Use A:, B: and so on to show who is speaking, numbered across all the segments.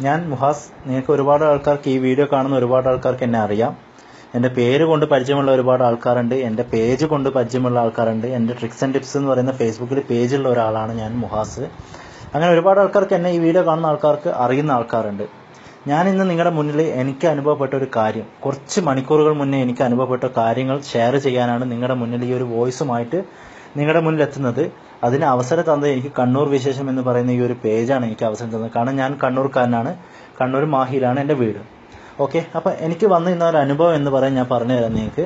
A: ഞാൻ മുഹാസ്. നിങ്ങൾക്ക് ഒരുപാട് ആൾക്കാർക്ക് ഈ വീഡിയോ കാണുന്ന ഒരുപാട് ആൾക്കാർക്ക് എന്നെ അറിയാം. എൻ്റെ പേര് കൊണ്ട് പരിചയമുള്ള ഒരുപാട് ആൾക്കാരുണ്ട്, എൻ്റെ പേജ് കൊണ്ട് പരിചയമുള്ള ആൾക്കാരുണ്ട്. എൻ്റെ ട്രിക്സ് ആൻഡ് ടിപ്സ് എന്ന് പറയുന്ന ഫേസ്ബുക്കിൽ പേജുള്ള ഒരാളാണ് ഞാൻ മുഹാസ്. അങ്ങനെ ഒരുപാട് ആൾക്കാർക്ക് എന്നെ ഈ വീഡിയോ കാണുന്ന ആൾക്കാർക്ക് അറിയുന്ന ആൾക്കാരുണ്ട്. ഞാൻ ഇന്ന് നിങ്ങളുടെ മുന്നിൽ എനിക്ക് അനുഭവപ്പെട്ട ഒരു കാര്യം, കുറച്ച് മണിക്കൂറുകൾ മുന്നേ എനിക്ക് അനുഭവപ്പെട്ട കാര്യങ്ങൾ ഷെയർ ചെയ്യാനാണ് നിങ്ങളുടെ മുന്നിൽ ഈ ഒരു വോയിസുമായിട്ട് നിങ്ങളുടെ മുന്നിൽ എത്തുന്നത്. അതിന് അവസരം തന്നത് എനിക്ക് കണ്ണൂർ വിശേഷം എന്ന് പറയുന്ന ഈ ഒരു പേജാണ് എനിക്ക് അവസരം തന്നത്. കാരണം ഞാൻ കണ്ണൂർക്കാരനാണ്, കണ്ണൂർ മാഹിയിലാണ് എൻ്റെ വീട്. ഓക്കെ, അപ്പം എനിക്ക് വന്ന ഇന്നൊരു അനുഭവം എന്ന് പറയാൻ ഞാൻ പറഞ്ഞു തരാം നിങ്ങൾക്ക്.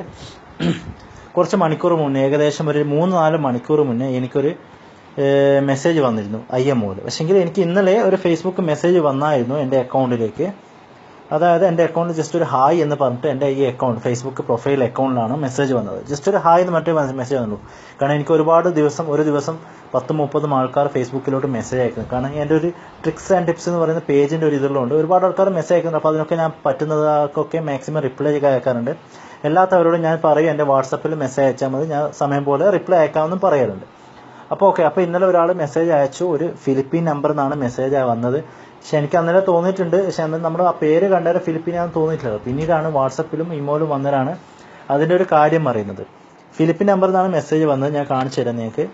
A: കുറച്ച് മണിക്കൂർ മുന്നേ, ഏകദേശം ഒരു 3-4 മണിക്കൂർ മുന്നേ എനിക്കൊരു മെസ്സേജ് വന്നിരുന്നു IMOയിൽ. പക്ഷേങ്കിൽ എനിക്ക് ഇന്നലെ ഒരു ഫേസ്ബുക്ക് മെസ്സേജ് വന്നായിരുന്നു എൻ്റെ അക്കൗണ്ടിലേക്ക്. അതായത് എൻ്റെ അക്കൗണ്ടിൽ ജസ്റ്റ് ഒരു ഹായ് എന്ന് പറഞ്ഞിട്ട് എൻ്റെ ഈ അക്കൗണ്ട് ഫേസ്ബുക്ക് പ്രൊഫൈൽ അക്കൗണ്ടിലാണ് മെസ്സേജ് വന്നത്. ജസ്റ്റ് ഒരു ഹായ് എന്ന് മറ്റേ മെസ്സേജ് വന്നു. കാരണം എനിക്ക് ഒരുപാട് ദിവസം, ഒരു ദിവസം 10-30 ആൾക്കാർ ഫേസ്ബുക്കിലോട്ട് മെസ്സേജ് അയക്കുന്നത്. കാരണം എൻ്റെ ഒരു ട്രിക്സ് ആൻഡ് ടിപ്സ് എന്ന് പറയുന്ന പേജിൻ്റെ ഒരു ഇതിലുണ്ട്, ഒരുപാട് ആൾക്കാർ മെസ്സേജ് അയക്കുന്നുണ്ട്. അപ്പോൾ അതിനൊക്കെ ഞാൻ പറ്റുന്നതൊക്കെ മാക്സിമം റിപ്ലൈ അയക്കാറുണ്ട്. എല്ലാത്തവരോടും ഞാൻ പറയും എൻ്റെ വാട്സപ്പിൽ മെസ്സേജ് അയച്ചാൽ മതി, ഞാൻ സമയം പോലെ റിപ്ലൈ അയക്കാമെന്നും പറയാറുണ്ട്. അപ്പോൾ ഓക്കെ, അപ്പോൾ ഇന്നലെ ഒരാൾ മെസ്സേജ് അയച്ചു. ഒരു ഫിലിപ്പീൻ നമ്പറിൽ നിന്നാണ് മെസ്സേജ് വന്നത്. പക്ഷെ എനിക്ക് അന്നേരം തോന്നിയിട്ടുണ്ട്, പക്ഷെ അന്ന് നമ്മൾ ആ പേര് കണ്ടേരം ഫിലിപ്പീനാണെന്ന് തോന്നിയിട്ടില്ല. പിന്നീടാണ് വാട്സപ്പിലും ഇമോയിലും വന്നവരാണ് അതിൻ്റെ ഒരു കാര്യം അറിയുന്നത്. ഫിലിപ്പീൻ നമ്പറിൽ നിന്നാണ് മെസ്സേജ് വന്നത്. ഞാൻ കാണിച്ചു തരാം നിങ്ങൾക്ക്.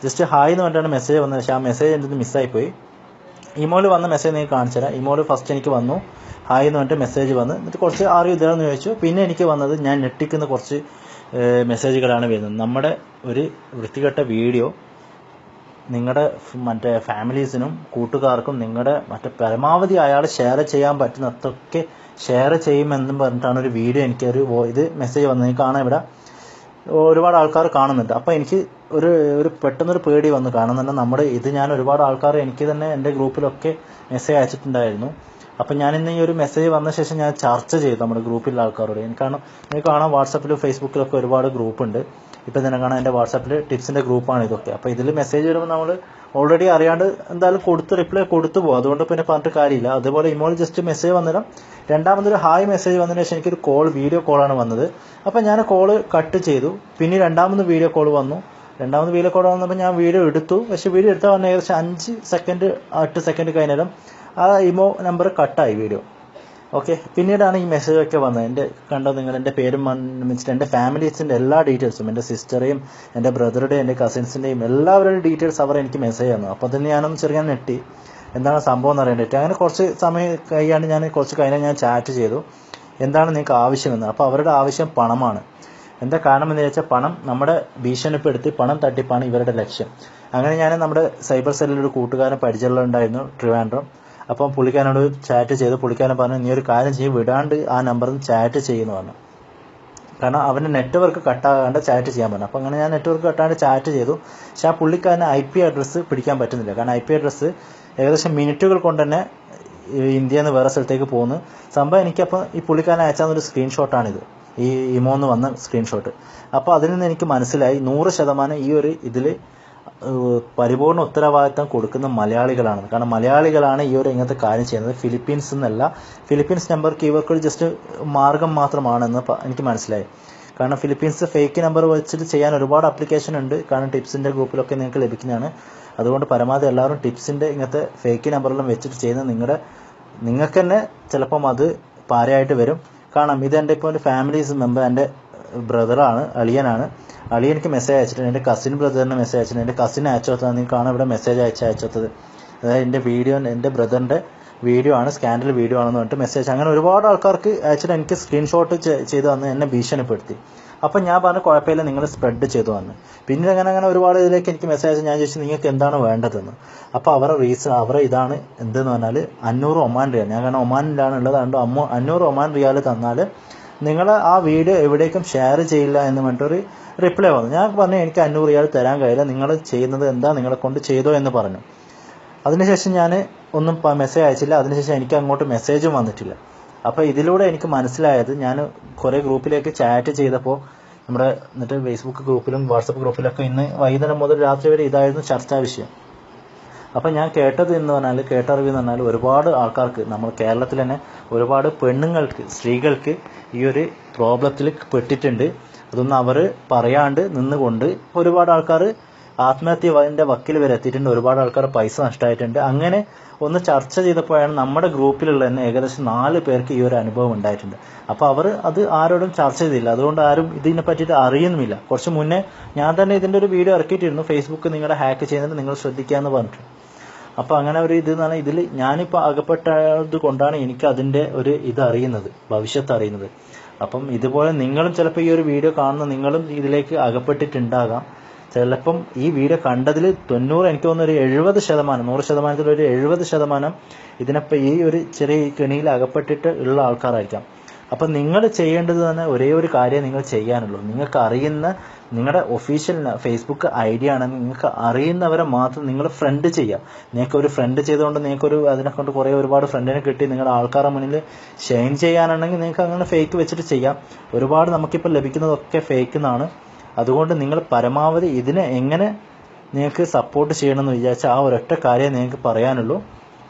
A: ജസ്റ്റ് ഹായ് എന്ന് പറഞ്ഞിട്ടാണ് മെസ്സേജ് വന്നത്. പക്ഷേ ആ മെസ്സേജ് എൻ്റെ മിസ്സായിപ്പോയി. ഇമോയിൽ വന്ന മെസ്സേജ് നിങ്ങൾക്ക് കാണിച്ചു തരാം. ഇമോയിൽ ഫസ്റ്റ് എനിക്ക് വന്നു ഹായ് എന്ന് പറഞ്ഞിട്ട് മെസ്സേജ് വന്ന്. എന്നിട്ട് കുറച്ച് ആരും ഇതാണെന്ന് ചോദിച്ചു. പിന്നെ എനിക്ക് വന്നത് ഞാൻ ഞെട്ടിക്കുന്ന കുറച്ച് മെസ്സേജുകളാണ് വരുന്നത്. നമ്മുടെ ഒരു വൃത്തികെട്ട വീഡിയോ നിങ്ങളുടെ മറ്റേ ഫാമിലീസിനും കൂട്ടുകാർക്കും നിങ്ങളുടെ പരമാവധി അയാൾ ഷെയർ ചെയ്യാൻ പറ്റുന്നതൊക്കെ ഷെയർ ചെയ്യുമെന്നും പറഞ്ഞിട്ടാണ് ഒരു വീഡിയോ എനിക്കൊരു ഇത് മെസ്സേജ് വന്നത്. എനിക്ക് കാണാൻ ഇവിടെ ഒരുപാട് ആൾക്കാർ കാണുന്നുണ്ട്. അപ്പോൾ എനിക്ക് ഒരു പെട്ടെന്നൊരു പേടി വന്നു. കാരണം ഇത് ഞാൻ ഒരുപാട് ആൾക്കാർ എനിക്ക് തന്നെ എൻ്റെ ഗ്രൂപ്പിലൊക്കെ മെസ്സേജ് അയച്ചിട്ടുണ്ടായിരുന്നു. അപ്പം ഞാനിന്ന് ഈ ഒരു മെസ്സേജ് വന്ന ശേഷം ഞാൻ ചർച്ച ചെയ്തു നമ്മുടെ ഗ്രൂപ്പിലെ ആൾക്കാരോട്. എനിക്ക് കാണാം വാട്സപ്പിലും ഫേസ്ബുക്കിലൊക്കെ ഒരുപാട് ഗ്രൂപ്പുണ്ട്. ഇപ്പം തന്നെ കാണാം എൻ്റെ വാട്സപ്പിൽ ടിപ്സിൻ്റെ ഗ്രൂപ്പാണ് ഇതൊക്കെ. അപ്പോൾ ഇതിൽ മെസ്സേജ് വരുമ്പോൾ നമ്മൾ ഓൾറെഡി അറിയാണ്ട് എന്തായാലും റിപ്ലൈ കൊടുത്തു പോകും. അതുകൊണ്ട് പിന്നെ പറഞ്ഞിട്ട് കാര്യമില്ല. അതുപോലെ ഇമോൾ ജസ്റ്റ് മെസ്സേജ് വന്നിടാം. രണ്ടാമതൊരു ഹായ് മെസ്സേജ് വന്നതിന് ശേഷം എനിക്കൊരു വീഡിയോ കോളാണ് വന്നത്. അപ്പം ഞാൻ കോള് കട്ട് ചെയ്തു. പിന്നെ രണ്ടാമത് വീഡിയോ കോൾ വന്നു. വന്നപ്പോൾ ഞാൻ വീഡിയോ എടുത്തു. പക്ഷേ വീഡിയോ എടുത്താൽ വന്ന ഏകദേശം 5 സെക്കൻഡ് 8 സെക്കൻഡ് കഴിഞ്ഞേരം ആ ഇമോ നമ്പർ കട്ടായി വീഡിയോ. ഓക്കെ, പിന്നീടാണ് ഈ മെസ്സേജൊക്കെ വന്നത്. എൻ്റെ പേരും വെച്ചിട്ട് എൻ്റെ ഫാമിലീസിൻ്റെ എല്ലാ ഡീറ്റെയിൽസും, എൻ്റെ സിസ്റ്ററേയും എൻ്റെ ബ്രദറുടെയും എൻ്റെ കസിൻസിൻ്റെയും എല്ലാവരുടെയും ഡീറ്റെയിൽസ് അവർ എനിക്ക് മെസ്സേജ് തന്നു. അപ്പോൾ തന്നെ ഞാനൊന്ന് ചെറിയ നെട്ടി, എന്താണ് സംഭവം എന്ന് അറിയേണ്ടിട്ട്. അങ്ങനെ കുറച്ച് സമയം കഴിഞ്ഞാൽ ഞാൻ ചാറ്റ് ചെയ്തു, എന്താണ് നിങ്ങൾക്ക് ആവശ്യമെന്ന്. അപ്പോൾ അവരുടെ ആവശ്യം പണമാണ്. എന്താ കാരണം എന്ന് ചോദിച്ചാൽ, പണം നമ്മുടെ ഭീഷണിപ്പെടുത്തി പണം തട്ടിപ്പാണ് ഇവരുടെ ലക്ഷ്യം. അങ്ങനെ ഞാൻ നമ്മുടെ സൈബർ സെല്ലിൽ ഒരു കൂട്ടുകാരൻ പരിചയമുണ്ടായിരുന്നു, ട്രിവാൻഡ്രം. അപ്പം പുള്ളിക്കാരനോട് ചാറ്റ് ചെയ്തു. പുള്ളിക്കാരൻ പറഞ്ഞു, നീ ഒരു കാര്യം ചെയ്യും, വിടാണ്ട് ആ നമ്പറിൽ ചാറ്റ് ചെയ്യുന്നു പറഞ്ഞു. കാരണം അവൻ്റെ നെറ്റ്വർക്ക് കട്ടാകാണ്ട് ചാറ്റ് ചെയ്യാൻ പറഞ്ഞു. അപ്പോൾ അങ്ങനെ ഞാൻ നെറ്റ്വർക്ക് കട്ടാണ്ട് ചാറ്റ് ചെയ്തു. പക്ഷേ ആ പുള്ളിക്കാരന് IP അഡ്രസ്സ് പിടിക്കാൻ പറ്റുന്നില്ല. കാരണം IP അഡ്രസ്സ് ഏകദേശം മിനിറ്റുകൾ കൊണ്ട് തന്നെ ഇന്ത്യയിൽ നിന്ന് വേറെ സ്ഥലത്തേക്ക് പോകുന്നു. സംഭവം എനിക്കപ്പോൾ ഈ പുള്ളിക്കാരൻ അയച്ചാൽ സ്ക്രീൻഷോട്ടാണിത്, ഈ ഇമോ എന്ന് വന്ന സ്ക്രീൻഷോട്ട്. അപ്പോൾ അതിൽ നിന്ന് എനിക്ക് മനസ്സിലായി 100% ഈ ഒരു ഇതിൽ പരിപൂർണ്ണ ഉത്തരവാദിത്തം കൊടുക്കുന്ന മലയാളികളാണ്. കാരണം മലയാളികളാണ് ഈ ഒരു ഇങ്ങനത്തെ കാര്യം ചെയ്യുന്നത്. ഫിലിപ്പീൻസ് എന്നല്ല, ഫിലിപ്പീൻസ് നമ്പർക്ക് ഇവർക്കൊരു ജസ്റ്റ് മാർഗം മാത്രമാണെന്ന് എനിക്ക് മനസ്സിലായി. കാരണം ഫിലിപ്പീൻസ് ഫേക്ക് നമ്പർ വെച്ചിട്ട് ചെയ്യാൻ ഒരുപാട് ആപ്ലിക്കേഷൻ ഉണ്ട്. കാരണം ടിപ്സിൻ്റെ ഗ്രൂപ്പിലൊക്കെ നിങ്ങൾക്ക് ലഭിക്കുന്നതാണ്. അതുകൊണ്ട് പരമാവധി എല്ലാവരും ടിപ്സിൻ്റെ ഇങ്ങനത്തെ ഫേക്ക് നമ്പറെല്ലാം വെച്ചിട്ട് ചെയ്യുന്ന നിങ്ങൾക്ക് തന്നെ ചിലപ്പം അത് പാരയായിട്ട് വരും. കാരണം ഇതെൻ്റെ ഇപ്പോൾ ഒരു ഫാമിലീസ് മെമ്പർ, എൻ്റെ ബ്രദറാണ്, അളിയനാണ്. അളിയനിക്ക് മെസ്സേജ് അയച്ചിട്ടുണ്ട്. എൻ്റെ കസിൻ ബ്രദറിന് മെസ്സേജ് അയച്ചിട്ടുണ്ട്. എൻ്റെ കസിൻ അയച്ചോത്തത് നിങ്ങൾക്ക് കാണാം ഇവിടെ മെസ്സേജ് അയച്ചോത്തത്. അതായത് എൻ്റെ ബ്രദറിൻ്റെ വീഡിയോ ആണ്, സ്കാൻഡൽ വീഡിയോ ആണെന്ന് പറഞ്ഞിട്ട് മെസ്സേജ്. അങ്ങനെ ഒരുപാട് ആൾക്കാർക്ക് അയച്ചിട്ട് എനിക്ക് സ്ക്രീൻഷോട്ട് ചെയ്ത് തന്ന് എന്നെ ഭീഷണിപ്പെടുത്തി. അപ്പം ഞാൻ പറഞ്ഞു കുഴപ്പമില്ല, നിങ്ങൾ സ്പ്രെഡ് ചെയ്തു വന്ന്. പിന്നെ അങ്ങനെ ഒരുപാട് ഇതിലേക്ക് എനിക്ക് മെസ്സേജ് അയച്ചു. ഞാൻ ചോദിച്ചു നിങ്ങൾക്ക് എന്താണ് വേണ്ടതെന്ന്. അപ്പോൾ അവരെ ഇതാണ് എന്തെന്ന് പറഞ്ഞാൽ 500 ഒമാൻ റിയാൽ. ഞാൻ കാരണം ഒമാനിലാണ് ഉള്ളത്. അതുകൊണ്ട് 500 ഒമാൻ റിയാൽ തന്നാൽ നിങ്ങൾ ആ വീഡിയോ എവിടേക്കും ഷെയർ ചെയ്യില്ല എന്ന് പറഞ്ഞിട്ടൊരു റിപ്ലൈ വന്നു. ഞാൻ പറഞ്ഞു എനിക്ക് 500 റിയാൽ തരാൻ കഴിയില്ല, നിങ്ങൾ ചെയ്യുന്നത് എന്താ, നിങ്ങളെ കൊണ്ട് ചെയ്തോ എന്ന് പറഞ്ഞു. അതിനുശേഷം ഞാൻ ഒന്നും മെസ്സേജ് അയച്ചില്ല. അതിനുശേഷം എനിക്ക് അങ്ങോട്ട് മെസ്സേജും വന്നിട്ടില്ല. അപ്പോൾ ഇതിലൂടെ എനിക്ക് മനസ്സിലായത്, ഞാൻ കുറേ ഗ്രൂപ്പിലേക്ക് ചാറ്റ് ചെയ്തപ്പോൾ എന്നിട്ട് ഫേസ്ബുക്ക് ഗ്രൂപ്പിലും വാട്സപ്പ് ഗ്രൂപ്പിലൊക്കെ ഇന്ന് വൈകുന്നേരം മുതൽ രാത്രി വരെ ഇതായിരുന്നു ചർച്ചാ വിഷയം. അപ്പം ഞാൻ കേട്ടറിവെന്ന് പറഞ്ഞാൽ ഒരുപാട് ആൾക്കാർക്ക്, നമ്മൾ കേരളത്തിൽ തന്നെ ഒരുപാട് സ്ത്രീകൾക്ക് ഈ ഒരു പ്രോബ്ലത്തിൽ പെട്ടിട്ടുണ്ട്. അതൊന്നും അവർ പറയാണ്ട് നിന്നുകൊണ്ട് ഒരുപാട് ആൾക്കാർ ആത്മഹത്യന്റെ വക്കിൽ വരെ എത്തിയിട്ടുണ്ട്. ഒരുപാട് ആൾക്കാർ പൈസ നഷ്ടമായിട്ടുണ്ട്. അങ്ങനെ ഒന്ന് ചർച്ച ചെയ്തപ്പോഴാണ് നമ്മുടെ ഗ്രൂപ്പിലുള്ള തന്നെ ഏകദേശം 4 പേർക്ക് ഈ ഒരു അനുഭവം ഉണ്ടായിട്ടുണ്ട്. അപ്പോൾ അവർ അത് ആരോടും ചർച്ച ചെയ്തില്ല. അതുകൊണ്ട് ആരും ഇതിനെ പറ്റിയിട്ട് അറിയുന്നുമില്ല. കുറച്ച് മുന്നേ ഞാൻ തന്നെ ഇതിൻ്റെ ഒരു വീഡിയോ ഇറക്കിയിട്ടിരുന്നു, ഫേസ്ബുക്ക് നിങ്ങളെ ഹാക്ക് ചെയ്യുന്നത് നിങ്ങൾ ശ്രദ്ധിക്കാമെന്ന് പറഞ്ഞിട്ട്. അപ്പോൾ അങ്ങനെ ഒരു ഇത് എന്ന് പറഞ്ഞാൽ ഇതിൽ ഞാനിപ്പോൾ അകപ്പെട്ടത് കൊണ്ടാണ് എനിക്ക് അതിൻ്റെ ഒരു ഇത് അറിയുന്നത്, ഭവിഷ്യത്ത് അറിയുന്നത്. അപ്പം ഇതുപോലെ നിങ്ങളും ചിലപ്പോൾ ഈ ഒരു വീഡിയോ കാണുന്ന നിങ്ങളും ഇതിലേക്ക് അകപ്പെട്ടിട്ടുണ്ടാകാം. ചിലപ്പം ഈ വീഡിയോ കണ്ടതിൽ 90, എനിക്ക് തോന്നുന്നു ഒരു 70%, 100%, ഒരു 70% ഇതിനപ്പം ഈ ഒരു ചെറിയ കെണിയിൽ അകപ്പെട്ടിട്ട് ഉള്ള ആൾക്കാരായിരിക്കാം. അപ്പം നിങ്ങൾ ചെയ്യേണ്ടത് തന്നെ ഒരേ ഒരു കാര്യം നിങ്ങൾ ചെയ്യാനുള്ളൂ. നിങ്ങൾക്ക് അറിയുന്ന നിങ്ങളുടെ ഒഫീഷ്യൽ ഫേസ്ബുക്ക് ഐഡി ആണെങ്കിൽ നിങ്ങൾക്ക് അറിയുന്നവരെ മാത്രം നിങ്ങൾ ഫ്രണ്ട് ചെയ്യുക. നിങ്ങൾക്ക് ഒരു ഫ്രണ്ട് ചെയ്തുകൊണ്ട് നിങ്ങൾക്കൊരു അതിനെക്കൊണ്ട് ഒരുപാട് ഫ്രണ്ടിനെ കിട്ടി നിങ്ങളുടെ ആൾക്കാരുടെ മുന്നിൽ ഷെയർ ചെയ്യാനാണെങ്കിൽ നിങ്ങൾക്ക് അങ്ങനെ ഫേക്ക് വെച്ചിട്ട് ചെയ്യാം. ഒരുപാട് നമുക്കിപ്പോൾ ലഭിക്കുന്നതൊക്കെ ഫേക്ക് എന്നാണ്. അതുകൊണ്ട് നിങ്ങൾ പരമാവധി ഇതിനെ എങ്ങനെ നിങ്ങൾക്ക് സപ്പോർട്ട് ചെയ്യണമെന്ന് വിചാരിച്ചാൽ ആ ഒരൊറ്റ കാര്യം നിങ്ങൾക്ക് പറയാനുള്ളൂ.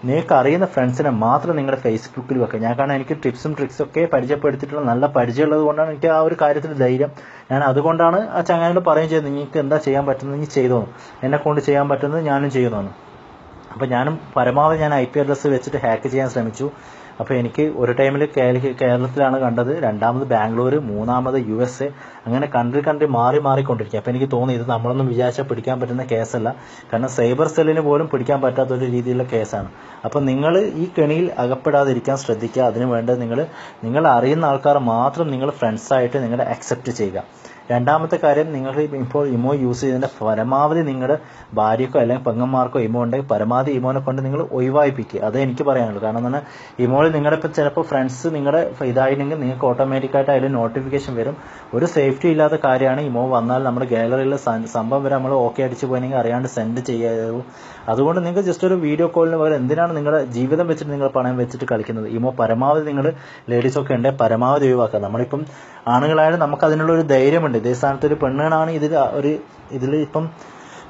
A: നിങ്ങൾക്ക് അറിയുന്ന ഫ്രണ്ട്സിനെ മാത്രം നിങ്ങളുടെ ഫേസ്ബുക്കിൽ വെക്കുക. ഞാൻ കാരണം എനിക്ക് ടിപ്സും ട്രിക്സും ഒക്കെ പരിചയപ്പെടുത്തിയിട്ടുള്ള നല്ല പരിചയമുള്ളത് കൊണ്ടാണ് എനിക്ക് ആ ഒരു കാര്യത്തിൽ ധൈര്യം. ഞാൻ അതുകൊണ്ടാണ് ആ ചങ്ങാനോട് പറയുകയും ചെയ്തത്, നിങ്ങൾക്ക് എന്താ ചെയ്യാൻ പറ്റുന്നത് നിങ്ങൾ ചെയ്തോന്നു, എന്നെക്കൊണ്ട് ചെയ്യാൻ പറ്റുന്നത് ഞാനും ചെയ്യുന്നതാണ്. അപ്പോൾ ഞാനും പരമാവധി ഞാൻ IP അഡ്രസ്സ് വെച്ചിട്ട് ഹാക്ക് ചെയ്യാൻ ശ്രമിച്ചു. അപ്പോൾ എനിക്ക് ഒരു ടൈമിൽ കേരളത്തിലാണ് കണ്ടത്, രണ്ടാമത് ബാംഗ്ലൂർ, മൂന്നാമത് USA, അങ്ങനെ കൺട്രി മാറിക്കൊണ്ടിരിക്കുക. അപ്പോൾ എനിക്ക് തോന്നി ഇത് നമ്മളൊന്നും വിചാരിച്ചാൽ പിടിക്കാൻ പറ്റുന്ന കേസല്ല. കാരണം സൈബർ സെല്ലിന് പോലും പിടിക്കാൻ പറ്റാത്തൊരു രീതിയിലുള്ള കേസാണ്. അപ്പോൾ നിങ്ങൾ ഈ കെണിയിൽ അകപ്പെടാതിരിക്കാൻ ശ്രദ്ധിക്കുക. അതിനു വേണ്ടത് നിങ്ങൾ അറിയുന്ന ആൾക്കാർ മാത്രം നിങ്ങൾ ഫ്രണ്ട്സായിട്ട് നിങ്ങളെ അക്സെപ്റ്റ് ചെയ്യുക. രണ്ടാമത്തെ കാര്യം, നിങ്ങൾ ഇപ്പോൾ ഇമോ യൂസ് ചെയ്യുന്നതിൻ്റെ പരമാവധി നിങ്ങളുടെ ഭാര്യക്കോ അല്ലെങ്കിൽ പെങ്ങന്മാർക്കോ ഇമോ ഉണ്ടെങ്കിൽ പരമാവധി ഇമോനെ കൊണ്ട് നിങ്ങൾ ഒഴിവായിപ്പിക്കുക. അതേ എനിക്ക് പറയാനുള്ളൂ. കാരണം എന്ന് പറഞ്ഞാൽ ഇമോയിൽ നിങ്ങളുടെ ഇപ്പോൾ ചിലപ്പോൾ ഫ്രണ്ട്സ് നിങ്ങളുടെ ഇതായില്ലെങ്കിൽ നിങ്ങൾക്ക് ഓട്ടോമാറ്റിക്കായിട്ട് അതിൽ നോട്ടിഫിക്കേഷൻ വരും. ഒരു സേഫ്റ്റി ഇല്ലാത്ത കാര്യമാണ്. ഇമോ വന്നാൽ നമ്മുടെ ഗാലറിയിലെ സംഭവം വരെ നമ്മൾ ഓക്കെ അടിച്ച് പോയെങ്കിൽ അറിയാണ്ട് സെൻഡ് ചെയ്യാവും. അതുകൊണ്ട് നിങ്ങൾക്ക് ജസ്റ്റ് ഒരു വീഡിയോ കോളിന് പകരം എന്തിനാണ് നിങ്ങളുടെ ജീവിതം വെച്ചിട്ട് നിങ്ങൾ പണയം വെച്ചിട്ട് കളിക്കുന്നത്? ഇമോ പരമാവധി നിങ്ങൾ ലേഡീസൊക്കെ ഉണ്ടെങ്കിൽ പരമാവധി ഒഴിവാക്കുക. നമ്മളിപ്പം ആണുങ്ങളായാലും നമുക്ക് അതിനുള്ള ഒരു ധൈര്യമുണ്ട്. ഇതേ സ്ഥാനത്ത് ഒരു പെണ്ണാണ് ഇതിൽ ഇപ്പം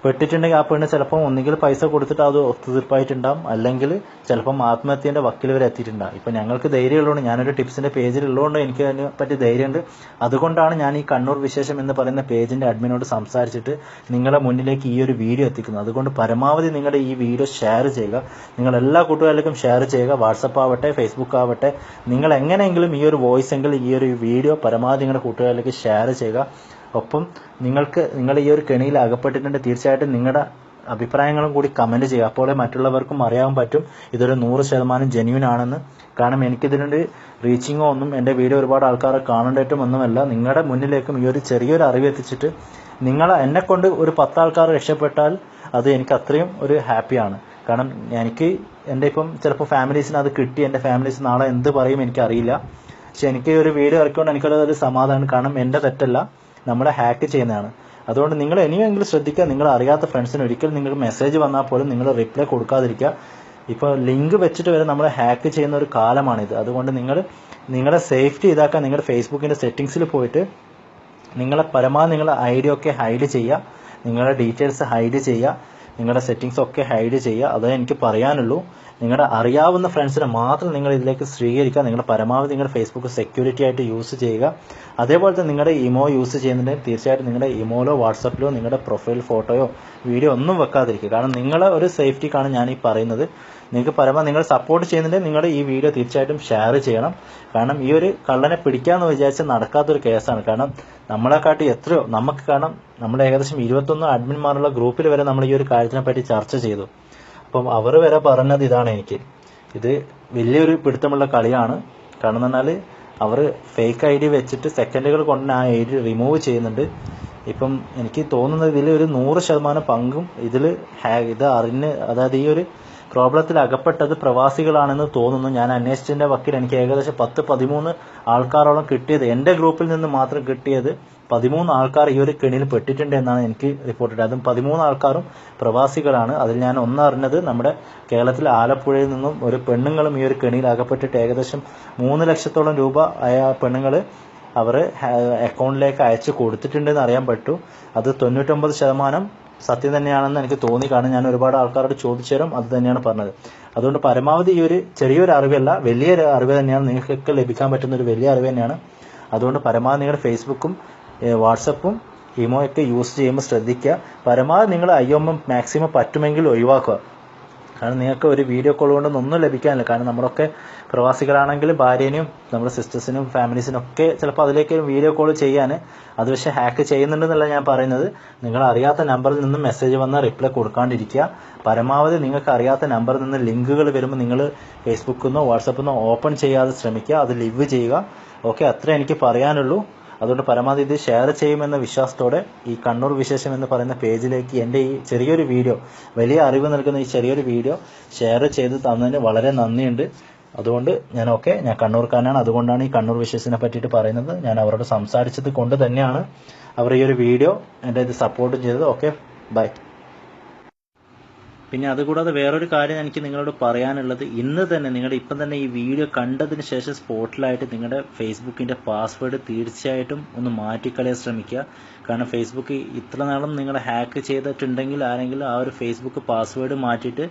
A: പെട്ടിട്ടുണ്ടെങ്കിൽ ആ പെണ്ണ് ചിലപ്പം ഒന്നുകിൽ പൈസ കൊടുത്തിട്ട് അത് ഒത്തുതീർപ്പായിട്ടുണ്ടാകും, അല്ലെങ്കിൽ ചിലപ്പം ആത്മഹത്യൻ്റെ വക്കിൽ വരെ എത്തിയിട്ടുണ്ടാകും. ഇപ്പം ഞങ്ങൾക്ക് ധൈര്യമുള്ളതുകൊണ്ട്, ഞാനൊരു ടിപ്സിൻ്റെ പേജിലുള്ളതുകൊണ്ട് എനിക്ക് അതിനെ പറ്റി ധൈര്യമുണ്ട്. അതുകൊണ്ടാണ് ഞാൻ ഈ കണ്ണൂർ വിശേഷം എന്ന് പറയുന്ന പേജിൻ്റെ അഡ്മിനോട് സംസാരിച്ചിട്ട് നിങ്ങളുടെ മുന്നിലേക്ക് ഈ ഒരു വീഡിയോ എത്തിക്കുന്നത്. അതുകൊണ്ട് പരമാവധി നിങ്ങളുടെ ഈ വീഡിയോ ഷെയർ ചെയ്യുക. നിങ്ങൾ എല്ലാ കൂട്ടുകാരിലേക്കും ഷെയർ ചെയ്യുക. വാട്സപ്പ് ആവട്ടെ, ഫേസ്ബുക്ക് ആവട്ടെ, നിങ്ങൾ എങ്ങനെയെങ്കിലും ഈ ഒരു വോയിസ് എങ്കിൽ ഈ ഒരു വീഡിയോ പരമാവധി നിങ്ങളുടെ കൂട്ടുകാരിലേക്ക് ഷെയർ ചെയ്യുക. ഒപ്പം നിങ്ങൾ ഈ ഒരു കെണിയിൽ അകപ്പെട്ടിട്ടുണ്ട്, തീർച്ചയായിട്ടും നിങ്ങളുടെ അഭിപ്രായങ്ങളും കൂടി കമൻറ്റ് ചെയ്യുക. അപ്പോൾ മറ്റുള്ളവർക്കും അറിയാൻ പറ്റും ഇതൊരു 100% ജെന്യൂൻ ആണെന്ന്. കാരണം എനിക്കിതിനുണ്ട് റീച്ചിങ്ങോ ഒന്നും, എൻ്റെ വീഡിയോ ഒരുപാട് ആൾക്കാരെ കാണേണ്ടതായിട്ടും ഒന്നുമല്ല. നിങ്ങളുടെ മുന്നിലേക്കും ഈ ഒരു ചെറിയൊരു അറിവ് എത്തിച്ചിട്ട് എന്നെക്കൊണ്ട് ഒരു 10 ആൾക്കാർ രക്ഷപ്പെട്ടാൽ അത് എനിക്ക് അത്രയും ഒരു ഹാപ്പിയാണ്. കാരണം എനിക്ക് എൻ്റെ ഇപ്പം ചിലപ്പോൾ ഫാമിലീസിന് അത് കിട്ടി, എൻ്റെ ഫാമിലീസ് നാളെ എന്ത് പറയും എനിക്കറിയില്ല. പക്ഷെ എനിക്ക് ഒരു വീഡിയോ ഇറക്കിക്കൊണ്ട് എനിക്കതൊരു സമാധാനം. കാരണം എൻ്റെ തെറ്റല്ല, നമ്മളെ ഹാക്ക് ചെയ്യുന്നതാണ്. അതുകൊണ്ട് നിങ്ങൾ ഇനിയെങ്കിലും ശ്രദ്ധിക്കുക. നിങ്ങൾ അറിയാത്ത ഫ്രണ്ട്സിന് ഒരിക്കലും നിങ്ങൾക്ക് മെസ്സേജ് വന്നാൽ പോലും നിങ്ങൾ റിപ്ലൈ കൊടുക്കാതിരിക്കുക. ഇപ്പോൾ ലിങ്ക് വെച്ചിട്ട് വരെ നമ്മളെ ഹാക്ക് ചെയ്യുന്ന ഒരു കാലമാണിത്. അതുകൊണ്ട് നിങ്ങളുടെ സേഫ്റ്റി ഇതാക്കാൻ നിങ്ങളുടെ ഫേസ്ബുക്കിൻ്റെ സെറ്റിങ്സിൽ പോയിട്ട് പരമാവധി നിങ്ങളുടെ ID ഒക്കെ ഹൈഡ് ചെയ്യുക, നിങ്ങളുടെ ഡീറ്റെയിൽസ് ഹൈഡ് ചെയ്യുക, നിങ്ങളുടെ സെറ്റിങ്സ് ഒക്കെ ഹൈഡ് ചെയ്യുക. അതേ എനിക്ക് പറയാനുള്ളൂ. നിങ്ങളുടെ അറിയാവുന്ന ഫ്രണ്ട്സിനെ മാത്രം നിങ്ങൾ ഇതിലേക്ക് സ്വീകരിക്കുക. നിങ്ങൾ പരമാവധി നിങ്ങളുടെ ഫേസ്ബുക്ക് സെക്യൂരിറ്റി ആയിട്ട് യൂസ് ചെയ്യുക. അതേപോലെ തന്നെ നിങ്ങളുടെ ഇമോ യൂസ് ചെയ്യുന്നുണ്ടെങ്കിൽ തീർച്ചയായിട്ടും നിങ്ങളുടെ ഇമോയിലോ വാട്സപ്പിലോ നിങ്ങളുടെ പ്രൊഫൈൽ ഫോട്ടോയോ വീഡിയോ ഒന്നും വെക്കാതിരിക്കുക. കാരണം നിങ്ങളെ ഒരു സേഫ്റ്റിക്കാണ് ഞാൻ ഈ പറയുന്നത്. നിങ്ങൾക്ക് പരമാവധി നിങ്ങൾ സപ്പോർട്ട് ചെയ്യുന്നുണ്ടെങ്കിൽ നിങ്ങളുടെ ഈ വീഡിയോ തീർച്ചയായിട്ടും ഷെയർ ചെയ്യണം. കാരണം ഈ ഒരു കള്ളനെ പിടിക്കാമെന്ന് വിചാരിച്ചാൽ നടക്കാത്തൊരു കേസാണ്. കാരണം നമ്മളെക്കാട്ടി എത്രയോ കാരണം നമ്മൾ ഏകദേശം 21 അഡ്മിന്മാരുള്ള ഗ്രൂപ്പിൽ വരെ നമ്മൾ ഈ ഒരു കാര്യത്തിനെ പറ്റി ചർച്ച ചെയ്തു. അപ്പം അവർ വരെ പറഞ്ഞത് ഇതാണ്, ഇത് വലിയൊരു പിടുത്തമുള്ള കളിയാണ്. കാരണം എന്ന് പറഞ്ഞാൽ അവർ ഫേക്ക് ID വെച്ചിട്ട് സെക്കൻഡുകൾ കൊണ്ട് ആ ID റിമൂവ് ചെയ്യുന്നുണ്ട്. ഇപ്പം എനിക്ക് തോന്നുന്നത് ഇതിൽ ഒരു 100% പങ്കും ഇത് അറിഞ്ഞ്, അതായത് ഈ ഒരു പ്രോബ്ലത്തിൽ അകപ്പെട്ടത് പ്രവാസികളാണെന്ന് തോന്നുന്നു. ഞാൻ അന്വേഷിച്ചതിൻ്റെ വക്കിൽ എനിക്ക് ഏകദേശം 10-13 ആൾക്കാരോളം കിട്ടിയത്, എൻ്റെ ഗ്രൂപ്പിൽ നിന്ന് മാത്രം കിട്ടിയത് 13 ആൾക്കാർ ഈ ഒരു കെണിയിൽ പെട്ടിട്ടുണ്ട് എന്നാണ് എനിക്ക് റിപ്പോർട്ട് ചെയ്തത്. അതും 13 ആൾക്കാരും പ്രവാസികളാണ്. അതിൽ ഞാൻ ഒന്നറിഞ്ഞത് നമ്മുടെ കേരളത്തിലെ ആലപ്പുഴയിൽ നിന്നും ഒരു പെണ്ണുങ്ങളും ഈ ഒരു കെണിയിൽ അകപ്പെട്ടിട്ട് ഏകദേശം 3 ലക്ഷത്തോളം രൂപ ആയ പെണ്ണുങ്ങൾ അവർ അക്കൗണ്ടിലേക്ക് അയച്ചു കൊടുത്തിട്ടുണ്ടെന്ന് അറിയാൻ പറ്റൂ. അത് 99% സത്യം തന്നെയാണെന്ന് എനിക്ക് തോന്നി. കാരണം ഞാൻ ഒരുപാട് ആൾക്കാരോട് ചോദിച്ചേരും അത് തന്നെയാണ് പറഞ്ഞത്. അതുകൊണ്ട് പരമാവധി ഈ ഒരു ചെറിയൊരു അറിവല്ല, വലിയൊരു അറിവ് തന്നെയാണ്, നിങ്ങൾക്കൊക്കെ ലഭിക്കാൻ പറ്റുന്ന ഒരു വലിയ അറിവ് തന്നെയാണ്. അതുകൊണ്ട് പരമാവധി നിങ്ങളുടെ ഫേസ്ബുക്കും വാട്സപ്പും ഇമോയൊക്കെ യൂസ് ചെയ്യുമ്പോൾ ശ്രദ്ധിക്കുക. പരമാവധി നിങ്ങൾ IMO മാക്സിമം പറ്റുമെങ്കിൽ ഒഴിവാക്കുക. കാരണം നിങ്ങൾക്ക് ഒരു വീഡിയോ കോൾ കൊണ്ടൊന്നും ഒന്നും ലഭിക്കാനില്ല. കാരണം നമ്മളൊക്കെ പ്രവാസികളാണെങ്കിൽ ഭാര്യനെയും നമ്മുടെ സിസ്റ്റേഴ്സിനും ഫാമിലീസിനും ഒക്കെ ചിലപ്പോൾ അതിലേക്ക് വീഡിയോ കോൾ ചെയ്യാൻ അത് പക്ഷേ ഹാക്ക് ചെയ്യുന്നുണ്ടെന്നല്ല ഞാൻ പറയുന്നത്. നിങ്ങൾ അറിയാത്ത നമ്പറിൽ നിന്ന് മെസ്സേജ് വന്നാൽ റിപ്ലൈ കൊടുക്കാണ്ടിരിക്കുക. പരമാവധി നിങ്ങൾക്ക് അറിയാത്ത നമ്പറിൽ നിന്ന് ലിങ്കുകൾ വരുമ്പോൾ നിങ്ങൾ ഫേസ്ബുക്കിൽ നിന്നോ വാട്സപ്പിൽ നിന്നോ ഓപ്പൺ ചെയ്യാതെ ശ്രമിക്കുക. അത് ലിവ് ചെയ്യുക. ഓക്കെ, അത്രേ എനിക്ക് പറയാനുള്ളൂ. അതുകൊണ്ട് പരമാവധി ഇത് ഷെയർ ചെയ്യുമെന്ന വിശ്വാസത്തോടെ ഈ കണ്ണൂർ വിശേഷം എന്ന് പറയുന്ന പേജിലേക്ക് എൻ്റെ ഈ ചെറിയൊരു വീഡിയോ, വലിയ അറിവ് നൽകുന്ന ഈ ചെറിയൊരു വീഡിയോ ഷെയർ ചെയ്ത് തന്നതിന് വളരെ നന്ദിയുണ്ട്. അതുകൊണ്ട് ഞാൻ കണ്ണൂർക്കാരനാണ്. അതുകൊണ്ടാണ് ഈ കണ്ണൂർ വിശേഷത്തിനെ പറ്റിയിട്ട് പറയുന്നത്. ഞാൻ അവരോട് സംസാരിച്ചത് കൊണ്ട് തന്നെയാണ് അവർ ഈ ഒരു വീഡിയോ എൻ്റെ ഇത് സപ്പോർട്ട് ചെയ്തത്. Okay, bye. പിന്നെ അതുകൂടാതെ വേറൊരു കാര്യം എനിക്ക് നിങ്ങളോട് പറയാനുള്ളത്, ഇന്ന് തന്നെ ഇപ്പം തന്നെ ഈ വീഡിയോ കണ്ടതിന് ശേഷം സ്പോട്ടിലായിട്ട് നിങ്ങളുടെ ഫേസ്ബുക്കിൻ്റെ പാസ്വേഡ് തീർച്ചയായിട്ടും ഒന്ന് മാറ്റിക്കളയാൻ ശ്രമിക്കുക. കാരണം ഫേസ്ബുക്ക് ഇത്ര നാളും നിങ്ങൾ ഹാക്ക് ചെയ്തിട്ടുണ്ടെങ്കിൽ ആരെങ്കിലും ആ ഒരു ഫേസ്ബുക്ക് പാസ്വേഡ് മാറ്റിയിട്ട്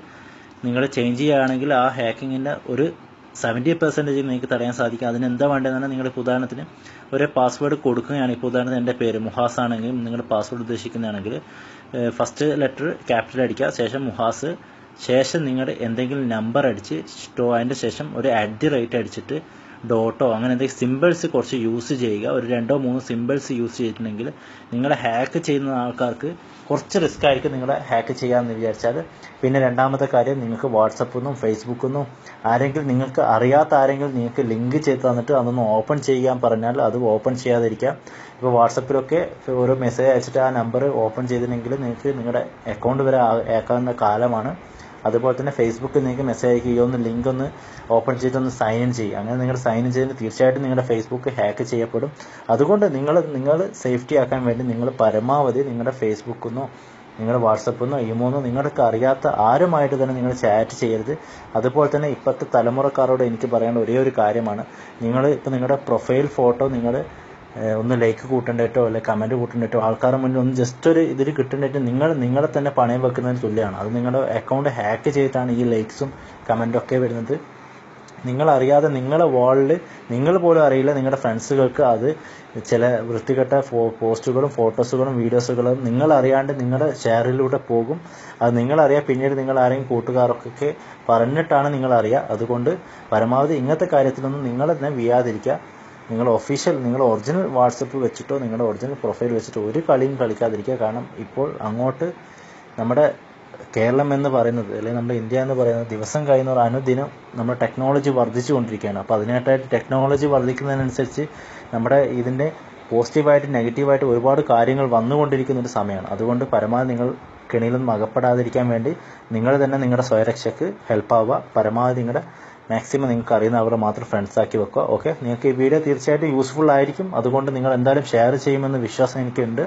A: നിങ്ങൾ ചേഞ്ച് ചെയ്യുകയാണെങ്കിൽ ആ ഹാക്കിങ്ങിൻ്റെ ഒരു 70% നിങ്ങൾക്ക് തടയാൻ സാധിക്കും. അതിനെന്താ വേണ്ടതെന്ന് നിങ്ങളിപ്പോൾ ഉദാഹരണത്തിന് ഒരു പാസ്വേഡ് കൊടുക്കുകയാണ്. ഇപ്പോൾ ഉദാഹരണത്തിന് എൻ്റെ പേര് മുഹാസ് ആണെങ്കിൽ നിങ്ങൾ പാസ്വേഡ് ഉദ്ദേശിക്കുന്നതാണെങ്കിൽ ഫസ്റ്റ് ലെറ്റർ ക്യാപിറ്റൽ അടിക്കുക, ശേഷം മുഹാസ്, ശേഷം നിങ്ങളുടെ എന്തെങ്കിലും നമ്പർ അടിച്ച് അതിൻ്റെ ശേഷം ഒരു @ അടിച്ചിട്ട് ഡോട്ടോ അങ്ങനെ എന്തെങ്കിലും സിമ്പിൾസ് കുറച്ച് യൂസ് ചെയ്യുക. ഒരു 2-3 സിമ്പിൾസ് യൂസ് ചെയ്തിട്ടുണ്ടെങ്കിൽ നിങ്ങളെ ഹാക്ക് ചെയ്യുന്ന ആൾക്കാർക്ക് കുറച്ച് റിസ്ക് ആയിരിക്കും നിങ്ങളെ ഹാക്ക് ചെയ്യാമെന്ന് വിചാരിച്ചാൽ. പിന്നെ രണ്ടാമത്തെ കാര്യം, നിങ്ങൾക്ക് വാട്സപ്പിൽ നിന്നും ഫേസ്ബുക്കിൽ നിന്നും ആരെങ്കിലും നിങ്ങൾക്ക് അറിയാത്ത ആരെങ്കിലും നിങ്ങൾക്ക് ലിങ്ക് ചെയ്ത് തന്നിട്ട് അതൊന്ന് ഓപ്പൺ ചെയ്യാൻ പറഞ്ഞാൽ അത് ഓപ്പൺ ചെയ്യാതിരിക്കുക. ഇപ്പോൾ വാട്സപ്പിലൊക്കെ ഓരോ മെസ്സേജ് അയച്ചിട്ട് ആ നമ്പർ ഓപ്പൺ ചെയ്തിട്ടുണ്ടെങ്കിൽ നിങ്ങൾക്ക് നിങ്ങളുടെ അക്കൗണ്ട് വരെ ആക്കാവുന്ന കാലമാണ്. അതുപോലെ തന്നെ ഫേസ്ബുക്കിൽ നിങ്ങൾക്ക് മെസ്സേജ് അയക്കുക, ഒന്ന് ലിങ്ക് ഒന്ന് ഓപ്പൺ ചെയ്തിട്ടൊന്ന് സൈൻ ഇൻ ചെയ്യുക. അങ്ങനെ നിങ്ങൾ സൈൻ ഇൻ ചെയ്തിട്ട് തീർച്ചയായിട്ടും നിങ്ങളുടെ ഫേസ്ബുക്ക് ഹാക്ക് ചെയ്യപ്പെടും. അതുകൊണ്ട് നിങ്ങൾ സേഫ്റ്റി ആക്കാൻ വേണ്ടി നിങ്ങൾ പരമാവധി നിങ്ങളുടെ ഫേസ്ബുക്കിൽ നിന്നോ നിങ്ങളുടെ വാട്സപ്പിൽ നിന്നോ ഇമോന്നോ നിങ്ങൾക്ക് അറിയാത്ത ആരുമായിട്ട് തന്നെ നിങ്ങൾ ചാറ്റ് ചെയ്യരുത്. അതുപോലെ തന്നെ ഇപ്പോഴത്തെ തലമുറക്കാരോട് എനിക്ക് പറയേണ്ട ഒരേ ഒരു കാര്യമാണ്, നിങ്ങൾ ഇപ്പോൾ നിങ്ങളുടെ പ്രൊഫൈൽ ഫോട്ടോ നിങ്ങൾ ഒന്ന് ലൈക്ക് കൂട്ടേണ്ടിട്ടോ അല്ലെങ്കിൽ കമൻറ്റ് കൂട്ടേണ്ടിട്ടോ ആൾക്കാരുടെ മുന്നിൽ ഒന്ന് ജസ്റ്റ് ഒരു ഇതിൽ കിട്ടേണ്ടിട്ട് നിങ്ങളെ തന്നെ പണയം വെക്കുന്നതിന് തുല്യമാണ്. അത് നിങ്ങളുടെ അക്കൗണ്ട് ഹാക്ക് ചെയ്തിട്ടാണ് ഈ ലൈക്സും കമൻറ്റും ഒക്കെ വരുന്നത്. നിങ്ങളറിയാതെ നിങ്ങളെ വാളിൽ നിങ്ങൾ പോലും അറിയില്ല നിങ്ങളുടെ ഫ്രണ്ട്സുകൾക്ക് അത് ചില വൃത്തികെട്ട പോസ്റ്റുകളും ഫോട്ടോസുകളും വീഡിയോസുകളും നിങ്ങളറിയാണ്ട് നിങ്ങളുടെ ഷെയറിലൂടെ പോകും. അത് നിങ്ങളറിയാം, പിന്നീട് നിങ്ങൾ ആരെങ്കിലും കൂട്ടുകാരൊക്കെ പറഞ്ഞിട്ടാണ് നിങ്ങളറിയുക. അതുകൊണ്ട് പരമാവധി ഇങ്ങനത്തെ കാര്യത്തിലൊന്നും നിങ്ങൾ തന്നെ വീഴാതിരിക്കുക. നിങ്ങൾ ഒറിജിനൽ വാട്സപ്പ് വെച്ചിട്ടോ നിങ്ങളുടെ ഒറിജിനൽ പ്രൊഫൈൽ വെച്ചിട്ടോ ഒരു കളിയും കളിക്കാതിരിക്കുക. കാരണം ഇപ്പോൾ അങ്ങോട്ട് നമ്മുടെ കേരളം എന്ന് പറയുന്നത് അല്ലെങ്കിൽ നമ്മുടെ ഇന്ത്യ എന്ന് പറയുന്നത് ദിവസം കഴിയുന്ന അനുദിനം നമ്മുടെ ടെക്നോളജി വർദ്ധിച്ചു കൊണ്ടിരിക്കുകയാണ്. അപ്പോൾ അതിനായിട്ടായിട്ട് ടെക്നോളജി വർദ്ധിക്കുന്നതിനനുസരിച്ച് നമ്മുടെ ഇതിൻ്റെ പോസിറ്റീവായിട്ട് നെഗറ്റീവായിട്ട് ഒരുപാട് കാര്യങ്ങൾ വന്നുകൊണ്ടിരിക്കുന്ന ഒരു സമയമാണ്. അതുകൊണ്ട് പരമാവധി നിങ്ങൾ കെണിയിലൊന്നും അകപ്പെടാതിരിക്കാൻ വേണ്ടി നിങ്ങൾ തന്നെ നിങ്ങളുടെ സ്വയരക്ഷയ്ക്ക് ഹെൽപ്പാവുക. പരമാവധി നിങ്ങളുടെ മാക്സിമം നിങ്ങൾക്ക് അറിയുന്നവരെ മാത്രം ഫ്രണ്ട്സാക്കി വെക്കുക. ഓക്കെ, നിങ്ങൾക്ക് ഈ വീഡിയോ തീർച്ചയായിട്ടും യൂസ്ഫുൾ ആയിരിക്കും. അതുകൊണ്ട് നിങ്ങൾ എന്തായാലും ഷെയർ ചെയ്യുമെന്ന് വിശ്വാസം എനിക്കുണ്ട്.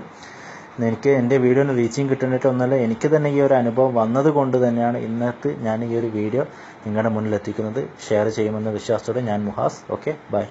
A: എനിക്ക് എൻ്റെ വീഡിയോന് റീച്ചിങ് കിട്ടുന്നിട്ട് ഒന്നല്ല, എനിക്ക് തന്നെ ഈ ഒരു അനുഭവം വന്നത് കൊണ്ട് തന്നെയാണ് ഇന്നത്തെ ഞാൻ ഈ ഒരു വീഡിയോ നിങ്ങളുടെ മുന്നിൽ എത്തിക്കുന്നത്. ഷെയർ ചെയ്യുമെന്ന വിശ്വാസത്തോടെ ഞാൻ മുഹാസ്. Okay, by.